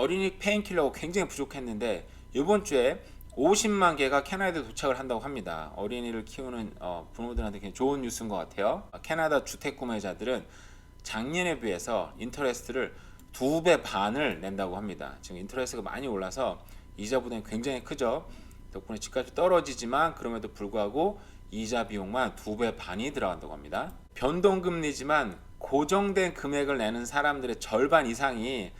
어린이 페인킬러가 굉장히 부족했는데 이번 주에 50만 개가 캐나다에 도착을 한다고 합니다. 어린이를 키우는 부모들한테 굉장히 좋은 뉴스인 것 같아요. 캐나다 주택 구매자들은 작년에 비해서 인터레스트를 2배 반을 낸다고 합니다. 지금 인터레스트가 많이 올라서 이자 부담이 굉장히 크죠. 덕분에 집값이 떨어지지만 그럼에도 불구하고 이자 비용만 2배 반이 들어간다고 합니다. 변동금리지만 고정된 금액을 내는 사람들의 절반 이상이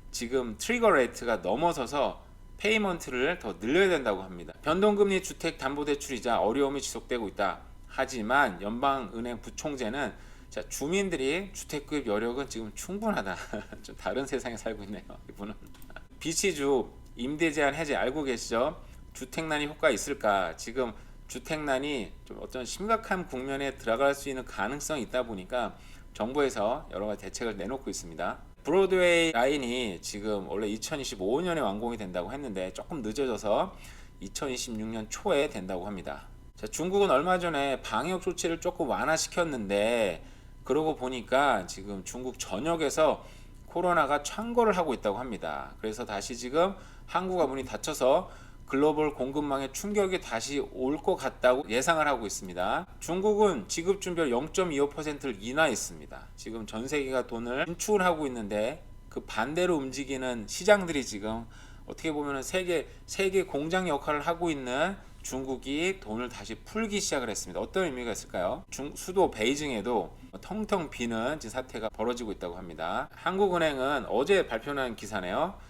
지금 트리거 레이트가 넘어서서 페이먼트를 더 늘려야 된다고 합니다. 변동금리 주택담보대출이자 어려움이 지속되고 있다. 하지만 연방은행 부총재는 주민들이 주택구입 여력은 지금 충분하다. 좀 다른 세상에 살고 있네요. 이분은. 비치주 임대 제한 해제 알고 계시죠? 주택난이 효과 있을까? 지금 주택난이 좀 어떤 심각한 국면에 들어갈 수 있는 가능성이 있다 보니까 정부에서 여러 가지 대책을 내놓고 있습니다. 브로드웨이 라인이 지금 원래 2025년에 완공이 된다고 했는데 조금 늦어져서 2026년 초에 된다고 합니다. 중국은 얼마 전에 방역 조치를 조금 완화시켰는데 그러고 보니까 지금 중국 전역에서 코로나가 창궐을 하고 있다고 합니다. 그래서 다시 지금 항구가 문이 닫혀서 글로벌 공급망에 충격이 다시 올 것 같다고 예상을 하고 있습니다. 중국은 지급 준비율 0.25%를 인하했습니다. 지금 전 세계가 돈을 인출하고 있는데 그 반대로 움직이는 시장들이 지금 어떻게 보면 세계 공장 역할을 하고 있는 중국이 돈을 다시 풀기 시작을 했습니다. 어떤 의미가 있을까요? 수도 베이징에도 텅텅 비는 지금 사태가 벌어지고 있다고 합니다. 한국은행은 어제 발표한 기사네요.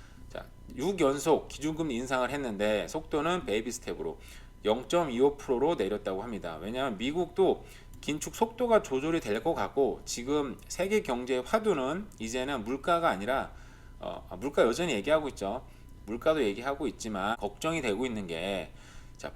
6연속 기준금리 인상을 했는데 속도는 베이비 스텝으로 0.25%로 내렸다고 합니다. 왜냐하면 미국도 긴축 속도가 조절이 될 것 같고 지금 세계 경제의 화두는 이제는 물가가 아니라 물가 여전히 얘기하고 있죠. 물가도 얘기하고 있지만 걱정이 되고 있는 게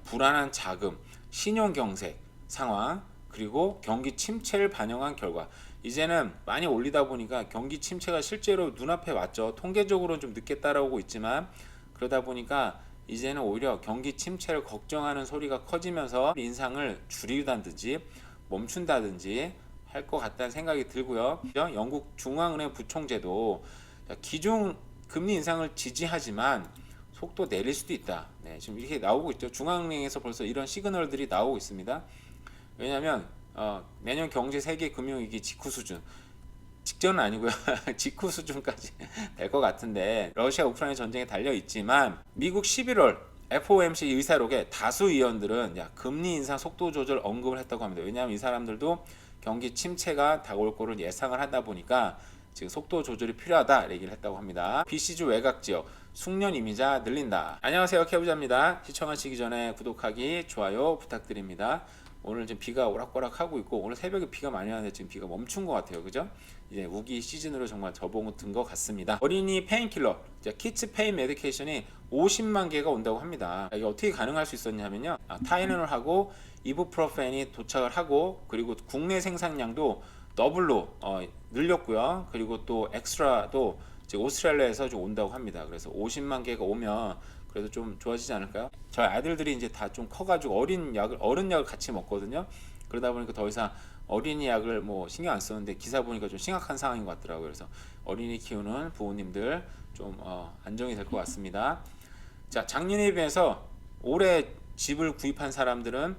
불안한 자금, 신용 경색 상황 그리고 경기 침체를 반영한 결과 이제는 많이 올리다 보니까 경기 침체가 실제로 눈앞에 왔죠. 통계적으로는 좀 늦게 따라오고 있지만 그러다 보니까 이제는 오히려 경기 침체를 걱정하는 소리가 커지면서 인상을 줄이다든지 멈춘다든지 할 것 같다는 생각이 들고요. 영국 중앙은행 부총재도 기존 금리 인상을 지지하지만 속도 내릴 수도 있다. 네, 지금 이렇게 나오고 있죠. 중앙은행에서 벌써 이런 시그널들이 나오고 있습니다. 왜냐하면 내년 경제 세계 금융위기 직후 수준 직전은 아니고요. 직후 수준까지 될 것 같은데 러시아 우크라이나 전쟁에 달려 있지만 미국 11월 FOMC 의사록에 다수 의원들은 금리 인상 속도 조절 언급을 했다고 합니다. 왜냐하면 이 사람들도 경기 침체가 다가올 거를 예상을 하다 보니까 지금 속도 조절이 필요하다 얘기를 했다고 합니다. BC주 외곽 지역 숙련 이미자 늘린다. 안녕하세요, 캐부자입니다. 시청하시기 전에 구독하기, 좋아요 부탁드립니다. 오늘 지금 비가 오락가락 하고 있고 오늘 새벽에 비가 많이 왔는데 지금 비가 멈춘 것 같아요. 그죠? 이제 우기 시즌으로 정말 접어든 것 같습니다. 어린이 페인킬러, 키츠 페인 메디케이션이 50만 개가 온다고 합니다. 이게 어떻게 가능할 수 있었냐면요. 타이레놀하고 이부프로펜이 도착을 하고 그리고 국내 생산량도 더블로 늘렸고요. 그리고 또 엑스트라도 오스트레일리아에서 좀 온다고 합니다. 그래서 50만 개가 오면 그래도 좀 좋아지지 않을까요? 저희 아들들이 이제 다 좀 커가지고 어른 약을 같이 먹거든요. 그러다 보니까 더 이상 어린이 약을 뭐 신경 안 쓰는데 기사 보니까 좀 심각한 상황인 것 같더라고요. 그래서 어린이 키우는 부모님들 좀 안정이 될 것 같습니다. 작년에 비해서 올해 집을 구입한 사람들은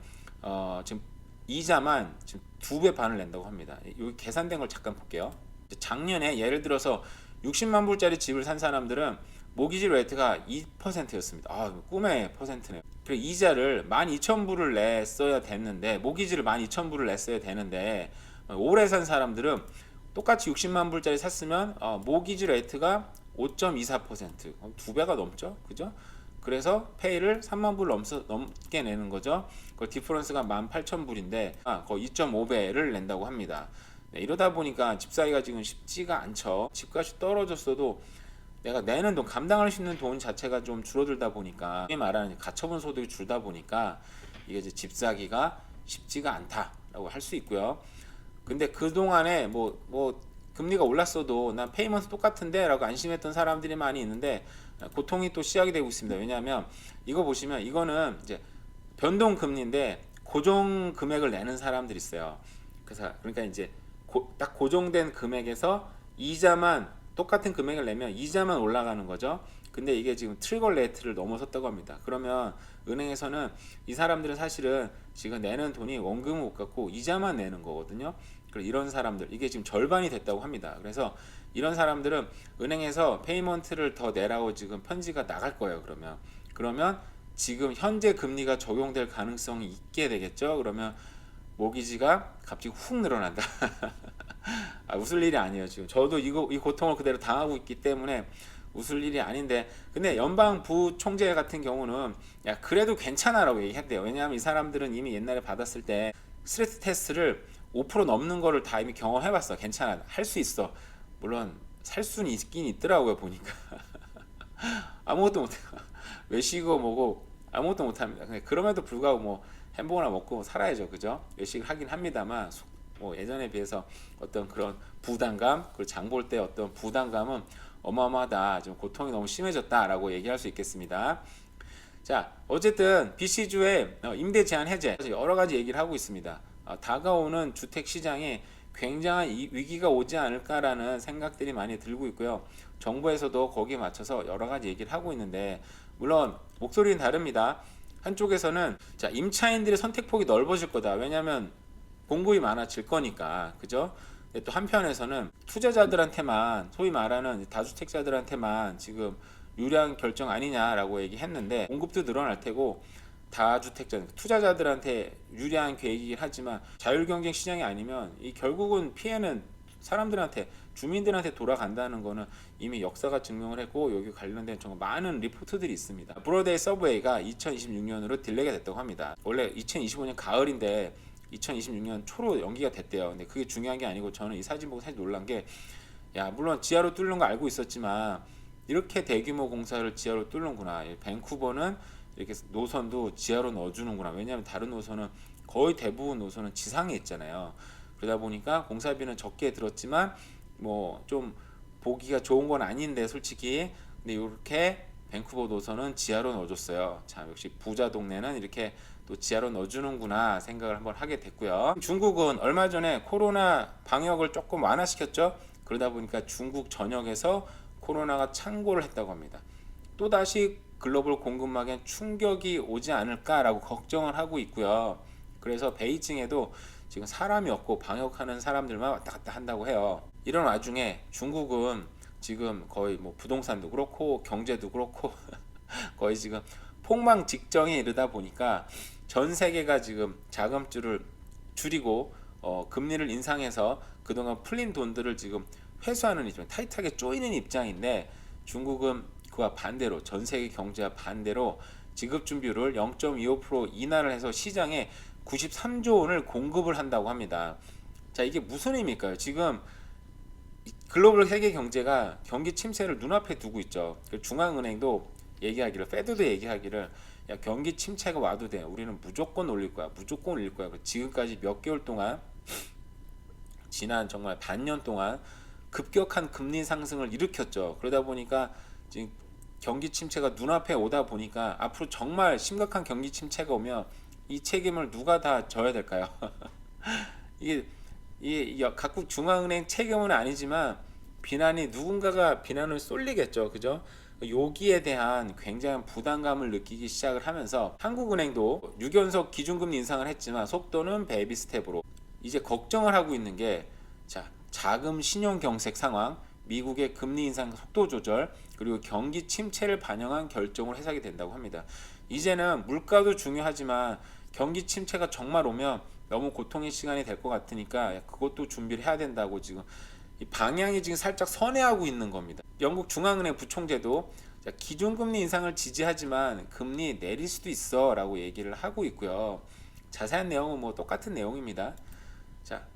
지금 이자만 지금 2배 반을 낸다고 합니다. 여기 계산된 걸 잠깐 볼게요. 작년에 예를 들어서 60만 불짜리 집을 산 사람들은 모기지 레이트가 2%였습니다. 꿈의 퍼센트네요. 그리고 이자를 12,000불을 냈어야 됐는데 모기지를 12,000불을 냈어야 되는데 올해 산 사람들은 똑같이 60만 불짜리 샀으면 모기지 레이트가 5.24%, 2배가 넘죠, 그죠? 그래서 페이를 3만 불 넘게 내는 거죠. 그 디퍼런스가 18,000불인데 거의 2.5배를 낸다고 합니다. 네, 이러다 보니까 집 사기가 지금 쉽지가 않죠. 집값이 떨어졌어도 내가 내는 돈, 감당할 수 있는 돈 자체가 좀 줄어들다 보니까 이게 말하는 가처분 소득이 줄다 보니까 이게 이제 집 사기가 쉽지가 않다라고 할 수 있고요. 근데 그 동안에 뭐 금리가 올랐어도 난 페이먼트 똑같은데 라고 안심했던 사람들이 많이 있는데 고통이 또 시작이 되고 있습니다. 왜냐하면 이거 보시면 이거는 이제 변동 금리인데 고정 금액을 내는 사람들이 있어요. 그래서 그러니까 이제 딱 고정된 금액에서 이자만 똑같은 금액을 내면 이자만 올라가는 거죠. 근데 이게 지금 트리거 레이트를 넘어섰다고 합니다. 그러면 은행에서는 이 사람들은 사실은 지금 내는 돈이 원금을 못 갚고 이자만 내는 거거든요. 그리고 이런 사람들 이게 지금 절반이 됐다고 합니다. 그래서 이런 사람들은 은행에서 페이먼트를 더 내라고 지금 편지가 나갈 거예요. 그러면 지금 현재 금리가 적용될 가능성이 있게 되겠죠. 그러면 모기지가 갑자기 훅 늘어난다. 웃을 일이 아니에요. 지금 저도 이 고통을 그대로 당하고 있기 때문에 웃을 일이 아닌데, 근데 연방부 총재 같은 경우는 야 그래도 괜찮아라고 얘기했대요. 왜냐하면 이 사람들은 이미 옛날에 받았을 때 스트레스 테스트를 5% 넘는 거를 다 이미 경험해봤어. 괜찮아, 할 수 있어. 물론 살 수는 있긴 있더라고요. 보니까 아무것도 못해요. 외식이고 뭐고 아무것도 못합니다. 근데 그럼에도 불구하고 뭐 햄버거나 먹고 살아야죠. 그죠? 외식을 하긴 합니다만 뭐 예전에 비해서 어떤 그런 부담감, 그리고 장 볼 때 어떤 부담감은 어마어마하다. 좀 고통이 너무 심해졌다라고 얘기할 수 있겠습니다. 자, 어쨌든 BC주의 임대 제한 해제 여러 가지 얘기를 하고 있습니다. 다가오는 주택 시장에 굉장한 위기가 오지 않을까라는 생각들이 많이 들고 있고요. 정부에서도 거기에 맞춰서 여러 가지 얘기를 하고 있는데, 물론 목소리는 다릅니다. 한쪽에서는 자, 임차인들의 선택폭이 넓어질 거다. 왜냐하면 공급이 많아질 거니까, 그죠? 또 한편에서는 투자자들한테만, 소위 말하는 다주택자들한테만 지금 유리한 결정 아니냐라고 얘기했는데, 공급도 늘어날 테고 다주택자 투자자들한테 유리한 계획이긴 하지만 자율경쟁 시장이 아니면 이 결국은 피해는 사람들한테, 주민들한테 돌아간다는 거는 이미 역사가 증명을 했고, 여기 관련된 정말 많은 리포트들이 있습니다. 브로드웨이 서브웨이가 2026년으로 딜레이가 됐다고 합니다. 원래 2025년 가을인데 2026년 초로 연기가 됐대요. 근데 그게 중요한 게 아니고, 저는 이 사진 보고 사실 놀란 게, 야 물론 지하로 뚫는 거 알고 있었지만 이렇게 대규모 공사를 지하로 뚫는구나. 밴쿠버는 이렇게 노선도 지하로 넣어주는구나. 왜냐하면 다른 노선은 거의 대부분 노선은 지상에 있잖아요. 그러다 보니까 공사비는 적게 들었지만 뭐 좀 보기가 좋은 건 아닌데 솔직히, 근데 이렇게 밴쿠버 노선은 지하로 넣어줬어요. 자, 역시 부자 동네는 이렇게 또 지하로 넣어주는구나 생각을 한번 하게 됐고요. 중국은 얼마 전에 코로나 방역을 조금 완화시켰죠. 그러다 보니까 중국 전역에서 코로나가 창궐을 했다고 합니다. 또다시 글로벌 공급망에 충격이 오지 않을까라고 걱정을 하고 있고요. 그래서 베이징에도 지금 사람이 없고 방역하는 사람들만 왔다 갔다 한다고 해요. 이런 와중에 중국은 지금 거의 뭐 부동산도 그렇고 경제도 그렇고 거의 지금 폭망 직전에 이르다 보니까 전 세계가 지금 자금줄을 줄이고 금리를 인상해서 그동안 풀린 돈들을 지금 회수하는 입장, 타이트하게 조이는 입장인데, 중국은 그와 반대로, 전 세계 경제와 반대로 지급 준비율을 0.25% 인하를 해서 시장에 93조 원을 공급을 한다고 합니다. 자, 이게 무슨 의미일까요? 지금 글로벌 세계 경제가 경기 침체를 눈앞에 두고 있죠. 중앙은행도 얘기하기를, 페드도 얘기하기를, 야 경기 침체가 와도 돼. 우리는 무조건 올릴 거야. 무조건 올릴 거야. 지금까지 몇 개월 동안, 지난 정말 반년 동안 급격한 금리 상승을 일으켰죠. 그러다 보니까 지금 경기 침체가 눈앞에 오다 보니까 앞으로 정말 심각한 경기 침체가 오면 이 책임을 누가 다 져야 될까요? 이게 각국 중앙은행 책임은 아니지만 비난이, 누군가가 비난을 쏠리겠죠. 그죠? 여기에 대한 굉장한 부담감을 느끼기 시작을 하면서 한국은행도 6연속 기준금리 인상을 했지만 속도는 베이비 스텝으로 이제 걱정을 하고 있는 게, 자, 자금 신용 경색 상황, 미국의 금리 인상 속도 조절, 그리고 경기 침체를 반영한 결정을 해서게 된다고 합니다. 이제는 물가도 중요하지만 경기 침체가 정말 오면 너무 고통의 시간이 될 것 같으니까 그것도 준비를 해야 된다고 지금 이 방향이 지금 살짝 선회하고 있는 겁니다. 영국 중앙은행 부총재도 기준금리 인상을 지지하지만 금리 내릴 수도 있어 라고 얘기를 하고 있고요. 자세한 내용은 뭐 똑같은 내용입니다. 자,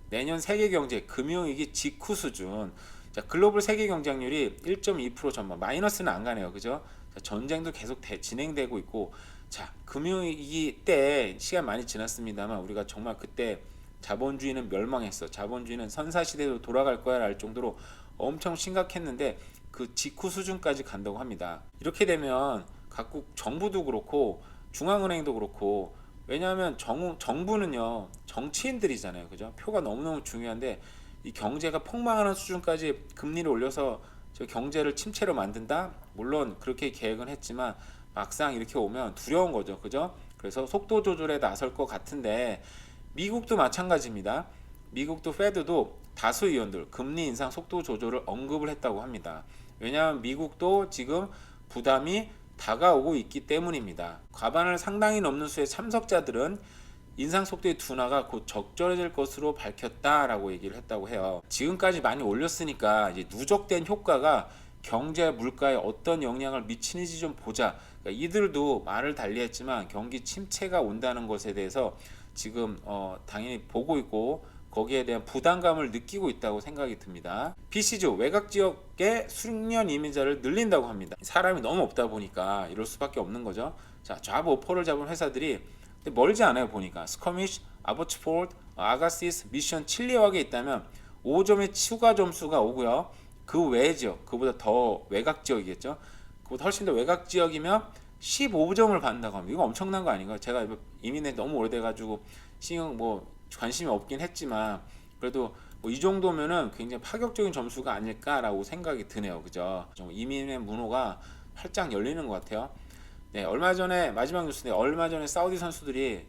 내년 세계 경제 금융위기 직후 수준. 자, 글로벌 세계 경쟁률이 1.2% 전망, 마이너스는 안 가네요. 그죠? 자, 전쟁도 계속 진행되고 있고, 자, 금융위기 때 시간 많이 지났습니다만 우리가 정말 그때 자본주의는 멸망했어. 자본주의는 선사시대로 돌아갈 거야 할 정도로 엄청 심각했는데 그 직후 수준까지 간다고 합니다. 이렇게 되면 각국 정부도 그렇고 중앙은행도 그렇고, 왜냐하면 정부는요 정치인들이잖아요. 그죠? 표가 너무너무 중요한데 이 경제가 폭망하는 수준까지 금리를 올려서 저 경제를 침체로 만든다? 물론 그렇게 계획은 했지만 막상 이렇게 오면 두려운 거죠. 그죠? 그래서 속도 조절에 나설 것 같은데 미국도 마찬가지입니다. 미국도 페드도 다수 의원들 금리 인상 속도 조절을 언급을 했다고 합니다. 왜냐하면 미국도 지금 부담이 다가오고 있기 때문입니다. 과반을 상당히 넘는 수의 참석자들은 인상 속도의 둔화가 곧 적절해질 것으로 밝혔다라고 얘기를 했다고 해요. 지금까지 많이 올렸으니까 이제 누적된 효과가 경제 물가에 어떤 영향을 미치는지 좀 보자. 그러니까 이들도 말을 달리했지만 경기 침체가 온다는 것에 대해서 지금 당연히 보고 있고 거기에 대한 부담감을 느끼고 있다고 생각이 듭니다. PC죠. 외곽 지역의 숙련 이민자를 늘린다고 합니다. 사람이 너무 없다 보니까 이럴 수밖에 없는 거죠. 자, 좌브 오퍼를 잡은 회사들이 근데 멀지 않아요. 보니까 스커미쉬, 아버츠포드, 아가시스, 미션 칠리역에 있다면 5점의 추가 점수가 오고요. 그 외의 지역, 그보다 더 외곽 지역이겠죠. 그보다 훨씬 더 외곽 지역이면 15점을 받는다고 합니다. 이거 엄청난 거 아닌가요? 제가 이민에 너무 오래돼가지고 신경 관심이 없긴 했지만 그래도 이 정도면은 굉장히 파격적인 점수가 아닐까라고 생각이 드네요. 그죠? 좀 이민의 문호가 활짝 열리는 것 같아요. 네, 얼마 전에 마지막 뉴스인데 얼마 전에 사우디 선수들이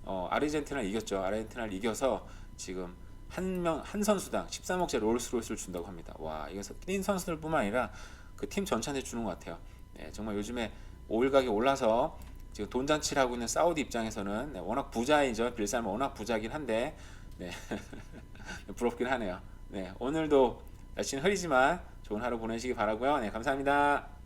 아르헨티나를 이겼죠. 아르헨티나를 이겨서 지금 한 선수당 13억짜리 롤스로이스를 준다고 합니다. 와, 이거 뛴 선수들뿐만 아니라 그 팀 전체한테 주는 것 같아요. 네, 정말 요즘에 오일 가격 올라서 지금 돈잔치를 하고 있는 사우디 입장에서는 네, 워낙 부자이죠. 빌살은 워낙 부자긴 한데 네, 부럽긴 하네요. 네, 오늘도 날씨는 흐리지만 좋은 하루 보내시기 바라고요. 네, 감사합니다.